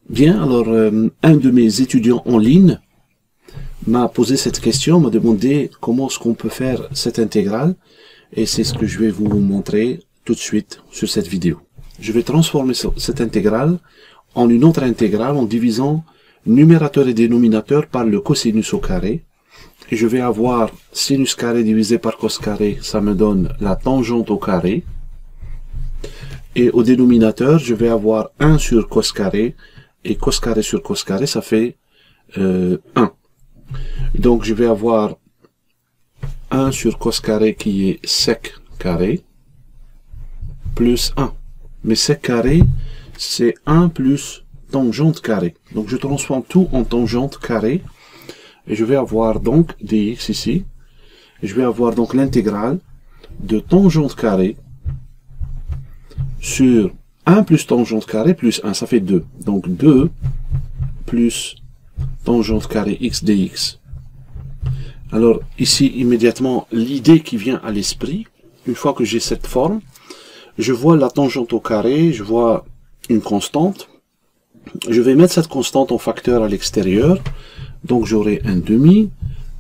Bien, alors un de mes étudiants en ligne m'a posé cette question, m'a demandé comment est-ce qu'on peut faire cette intégrale, et c'est ce que je vais vous montrer tout de suite sur cette vidéo. Je vais transformer cette intégrale en une autre intégrale en divisant numérateur et dénominateur par le cosinus au carré, et je vais avoir sinus carré divisé par cos carré, ça me donne la tangente au carré, et au dénominateur, je vais avoir 1 sur cos carré, et cos carré sur cos carré, ça fait 1. Donc je vais avoir 1 sur cos carré qui est sec carré, plus 1. Mais sec carré, c'est 1 plus tangente carré. Donc je transforme tout en tangente carré, et je vais avoir donc dx ici, et je vais avoir donc l'intégrale de tangente carré sur 1 plus tangente carré plus 1, ça fait 2. Donc 2 plus tangente carré x dx. Alors ici, immédiatement, l'idée qui vient à l'esprit, une fois que j'ai cette forme, je vois la tangente au carré, je vois une constante. Je vais mettre cette constante en facteur à l'extérieur. Donc j'aurai un demi,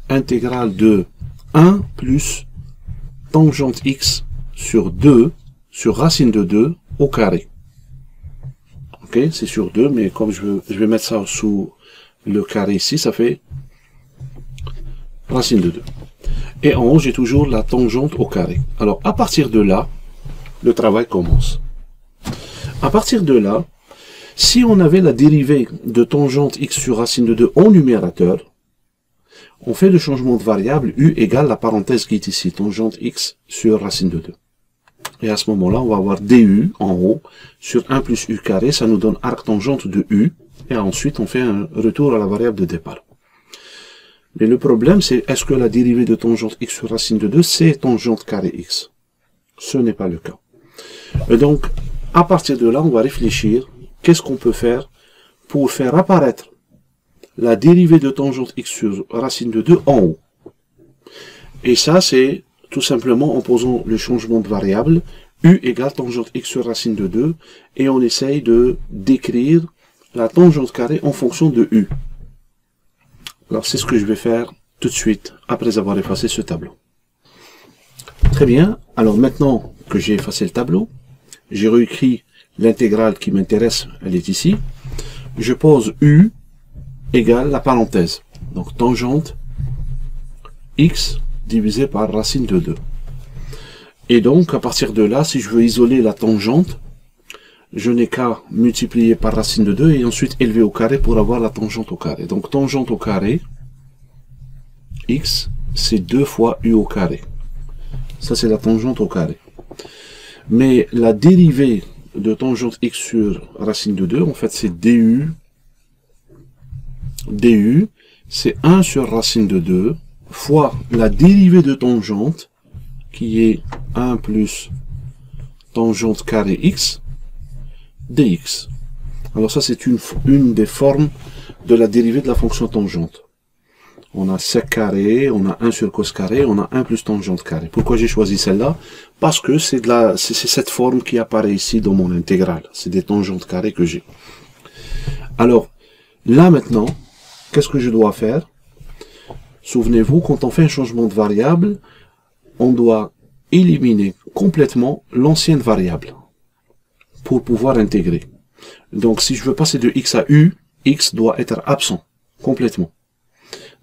intégrale de 1 plus tangente x sur 2, sur racine de 2 au carré. Ok, c'est sur 2, mais comme je vais mettre ça sous le carré ici, ça fait racine de 2. Et en haut, j'ai toujours la tangente au carré. Alors, à partir de là, le travail commence. À partir de là, si on avait la dérivée de tangente x sur racine de 2 en numérateur, on fait le changement de variable u égale la parenthèse qui est ici, tangente x sur racine de 2. Et à ce moment-là, on va avoir du en haut sur 1 plus u carré, ça nous donne arctangente de u, et ensuite on fait un retour à la variable de départ. Mais le problème, c'est est-ce que la dérivée de tangente x sur racine de 2, c'est tangente carré x? Ce n'est pas le cas. Et donc, à partir de là, on va réfléchir, qu'est-ce qu'on peut faire pour faire apparaître la dérivée de tangente x sur racine de 2 en haut. Et ça, c'est tout simplement en posant le changement de variable, u égale tangente x sur racine de 2, et on essaye de décrire la tangente carré en fonction de u. Alors c'est ce que je vais faire tout de suite, après avoir effacé ce tableau. Très bien, alors maintenant que j'ai effacé le tableau, j'ai réécrit l'intégrale qui m'intéresse, elle est ici. Je pose u égale la parenthèse, donc tangente x divisé par racine de 2. Et donc, à partir de là, si je veux isoler la tangente, je n'ai qu'à multiplier par racine de 2 et ensuite élever au carré pour avoir la tangente au carré. Donc, tangente au carré, x, c'est 2 fois u au carré. Ça, c'est la tangente au carré. Mais la dérivée de tangente x sur racine de 2, en fait, c'est du. Du, c'est 1 sur racine de 2 fois la dérivée de tangente, qui est 1 plus tangente carré x, dx. Alors ça, c'est une des formes de la dérivée de la fonction tangente. On a sec carré, on a 1 sur cos carré, on a 1 plus tangente carré. Pourquoi j'ai choisi celle-là? Parce que c'est cette forme qui apparaît ici dans mon intégrale. C'est des tangentes carrées que j'ai. Alors, là maintenant, qu'est-ce que je dois faire? Souvenez-vous, quand on fait un changement de variable, on doit éliminer complètement l'ancienne variable pour pouvoir intégrer. Donc, si je veux passer de x à u, x doit être absent complètement.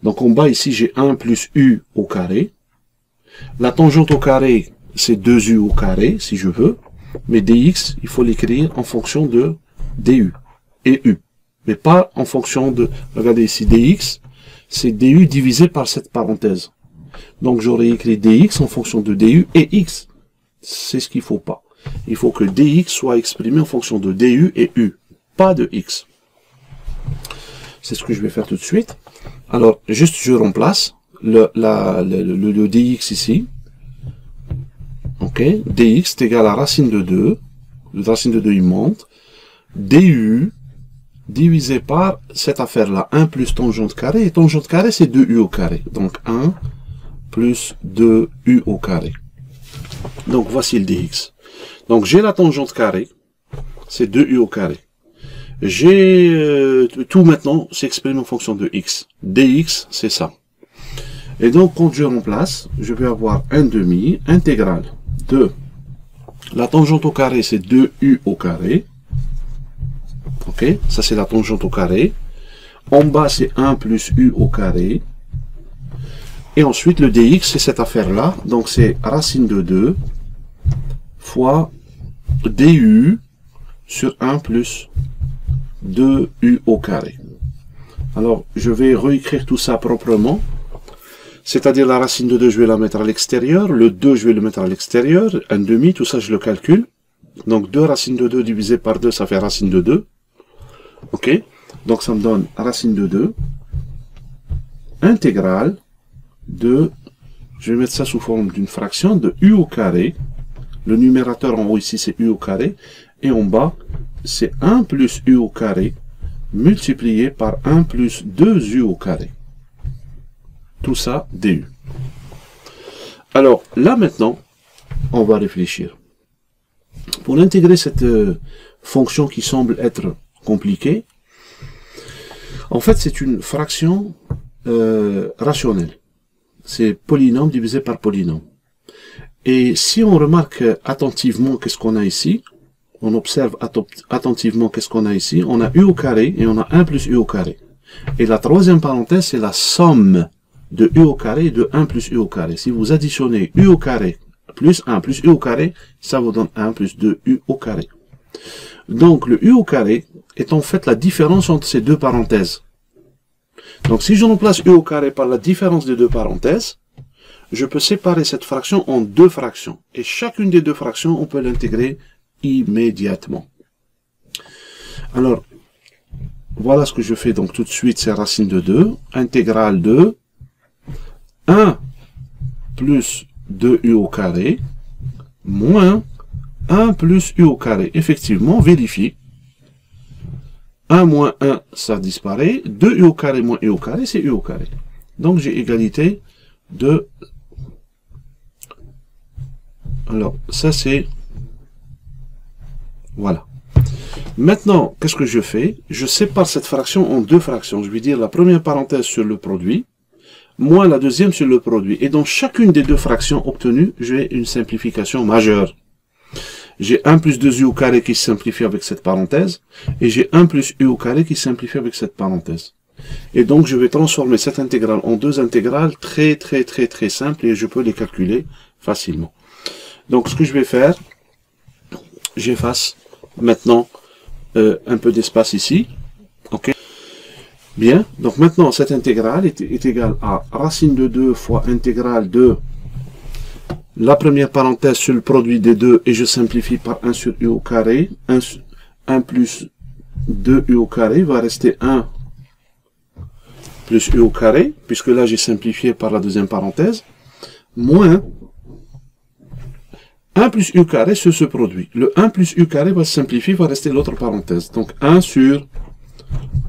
Donc, en bas, ici, j'ai 1 plus u au carré. La tangente au carré, c'est 2u au carré, si je veux. Mais dx, il faut l'écrire en fonction de du et u. Mais pas en fonction de... Regardez ici, dx, c'est du divisé par cette parenthèse. Donc, j'aurais écrit dx en fonction de du et x. C'est ce qu'il ne faut pas. Il faut que dx soit exprimé en fonction de du et u, pas de x. C'est ce que je vais faire tout de suite. Alors, juste je remplace le dx ici. Ok, dx est égal à racine de 2. La racine de 2, il monte. Du divisé par cette affaire-là, 1 plus tangente carré. Et tangente carré, c'est 2u au carré. Donc, 1 plus 2u au carré. Donc, voici le dx. Donc, j'ai la tangente carré. C'est 2u au carré. J'ai tout maintenant s'exprime en fonction de x. dx, c'est ça. Et donc, quand je remplace, je vais avoir 1/2 intégrale de la tangente au carré, c'est 2u au carré. Ok, ça c'est la tangente au carré. En bas, c'est 1 plus u au carré. Et ensuite, le dx, c'est cette affaire-là. Donc, c'est racine de 2 fois du sur 1 plus 2u au carré. Alors, je vais réécrire tout ça proprement. C'est-à-dire la racine de 2, je vais la mettre à l'extérieur. Le 2, je vais le mettre à l'extérieur. 1/2, tout ça, je le calcule. Donc, 2 racine de 2 divisé par 2, ça fait racine de 2. Ok? Donc, ça me donne racine de 2 intégrale de, je vais mettre ça sous forme d'une fraction, de u au carré. Le numérateur en haut ici, c'est u au carré. Et en bas, c'est 1 plus u au carré multiplié par 1 plus 2u au carré. Tout ça, du. Alors, là maintenant, on va réfléchir. Pour intégrer cette fonction qui semble être compliquée, en fait, c'est une fraction rationnelle. C'est polynôme divisé par polynôme. Et si on remarque attentivement qu'est-ce qu'on a ici, on observe attentivement qu'est-ce qu'on a ici, on a u au carré et on a 1 plus u au carré. Et la troisième parenthèse, c'est la somme de u au carré et de 1 plus u au carré. Si vous additionnez u au carré plus 1 plus u au carré, ça vous donne 1 plus 2u au carré. Donc le u au carré est en fait la différence entre ces deux parenthèses. Donc si je remplace u au carré par la différence des deux parenthèses, je peux séparer cette fraction en deux fractions. Et chacune des deux fractions, on peut l'intégrer immédiatement. Alors, voilà ce que je fais donc tout de suite, c'est racine de 2, intégrale de 1 plus 2u au carré, moins 1 plus u au carré. Effectivement, vérifiez. 1 moins 1, ça disparaît. 2u au carré moins u au carré, c'est u au carré. Donc j'ai égalité de... Alors, ça c'est... Voilà. Maintenant, qu'est-ce que je fais? Je sépare cette fraction en deux fractions. Je vais dire la première parenthèse sur le produit, moins la deuxième sur le produit. Et dans chacune des deux fractions obtenues, j'ai une simplification majeure. J'ai 1 plus 2u au carré qui se simplifie avec cette parenthèse, et j'ai 1 plus u au carré qui se simplifie avec cette parenthèse. Et donc, je vais transformer cette intégrale en deux intégrales très simples, et je peux les calculer facilement. Donc, ce que je vais faire, j'efface maintenant un peu d'espace ici. Ok. Bien. Donc, maintenant, cette intégrale est égale à racine de 2 fois intégrale de la première parenthèse sur le produit des deux, et je simplifie par 1 sur u au carré. 1 plus 2u au carré va rester 1 plus u au carré, puisque là j'ai simplifié par la deuxième parenthèse, moins 1 plus u carré sur ce produit. Le 1 plus u carré va se simplifier, va rester l'autre parenthèse. Donc 1 sur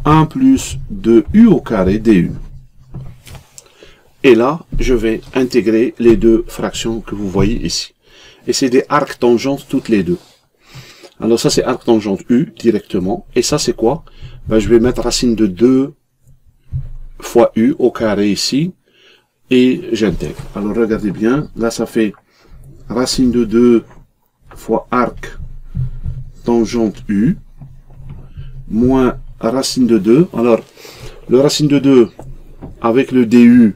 1 plus 2u au carré du. Et là, je vais intégrer les deux fractions que vous voyez ici. Et c'est des arcs tangentes toutes les deux. Alors ça c'est arc tangente u directement. Et ça c'est quoi? Ben, je vais mettre racine de 2 fois u au carré ici. Et j'intègre. Alors regardez bien. Là ça fait racine de 2 fois arc tangente u. Moins racine de 2. Alors le racine de 2 avec le du,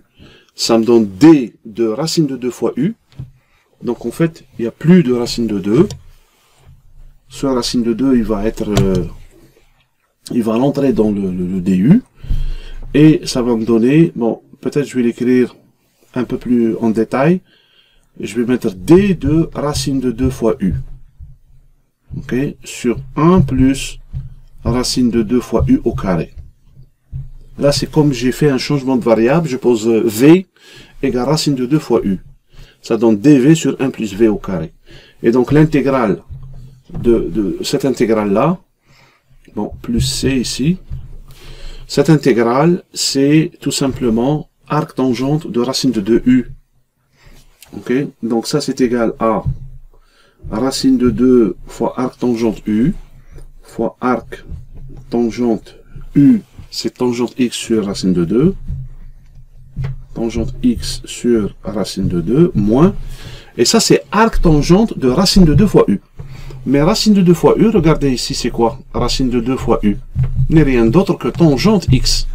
ça me donne d de racine de 2 fois u. Donc en fait, il n'y a plus de racine de 2. Ce racine de 2, il va rentrer dans le du. Et ça va me donner, bon, peut-être je vais l'écrire un peu plus en détail. Je vais mettre d de racine de 2 fois u. Ok, sur 1 plus racine de 2 fois u au carré. Là, c'est comme j'ai fait un changement de variable, je pose v égale racine de 2 fois u. Ça donne dv sur 1 plus v au carré. Et donc l'intégrale de cette intégrale-là, bon, plus c ici, cette intégrale, c'est tout simplement arc tangente de racine de 2u. Ok, donc ça c'est égal à racine de 2 fois arc tangente u, fois arc tangente U, c'est tangente x sur racine de 2. Tangente x sur racine de 2, moins. Et ça, c'est arc tangente de racine de 2 fois U. Mais racine de 2 fois U, regardez ici, c'est quoi? Racine de 2 fois U n'est rien d'autre que tangente x.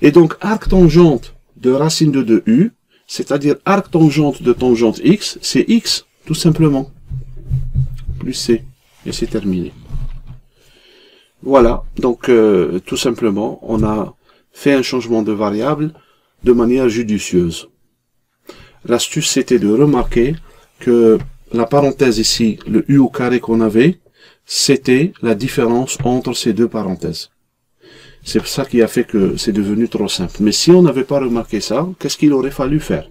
Et donc, arc tangente de racine de 2U, c'est-à-dire arc tangente de tangente x, c'est x, tout simplement. Plus c. Et c'est terminé. Voilà, donc tout simplement, on a fait un changement de variable de manière judicieuse. L'astuce, c'était de remarquer que la parenthèse ici, le u au carré qu'on avait, c'était la différence entre ces deux parenthèses. C'est ça qui a fait que c'est devenu trop simple. Mais si on n'avait pas remarqué ça, qu'est-ce qu'il aurait fallu faire?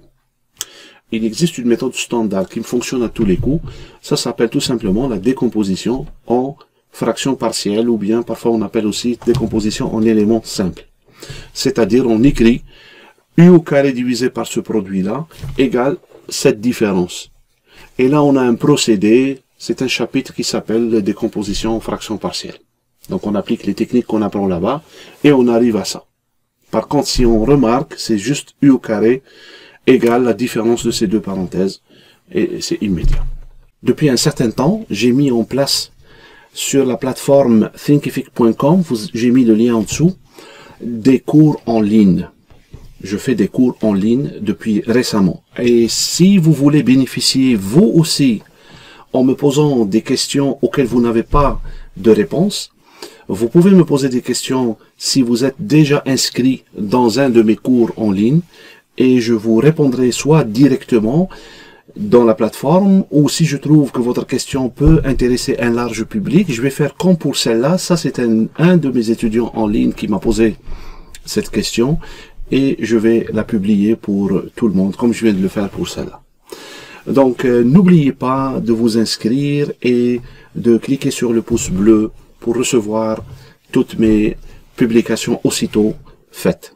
Il existe une méthode standard qui fonctionne à tous les coups. Ça s'appelle tout simplement la décomposition en fraction partielle, ou bien parfois on appelle aussi décomposition en éléments simples. C'est-à-dire on écrit u au carré divisé par ce produit-là égale cette différence. Et là on a un procédé, c'est un chapitre qui s'appelle la décomposition en fraction partielle. Donc on applique les techniques qu'on apprend là-bas et on arrive à ça. Par contre, si on remarque, c'est juste u au carré égale la différence de ces deux parenthèses et c'est immédiat. Depuis un certain temps, j'ai mis en place sur la plateforme thinkific.com, j'ai mis le lien en dessous, des cours en ligne. Je fais des cours en ligne depuis récemment. Et si vous voulez bénéficier, vous aussi, en me posant des questions auxquelles vous n'avez pas de réponse, vous pouvez me poser des questions si vous êtes déjà inscrit dans un de mes cours en ligne et je vous répondrai soit directement dans la plateforme ou si je trouve que votre question peut intéresser un large public, je vais faire comme pour celle-là. Ça, c'est un de mes étudiants en ligne qui m'a posé cette question et je vais la publier pour tout le monde comme je viens de le faire pour celle-là. Donc, n'oubliez pas de vous inscrire et de cliquer sur le pouce bleu pour recevoir toutes mes publications aussitôt faites.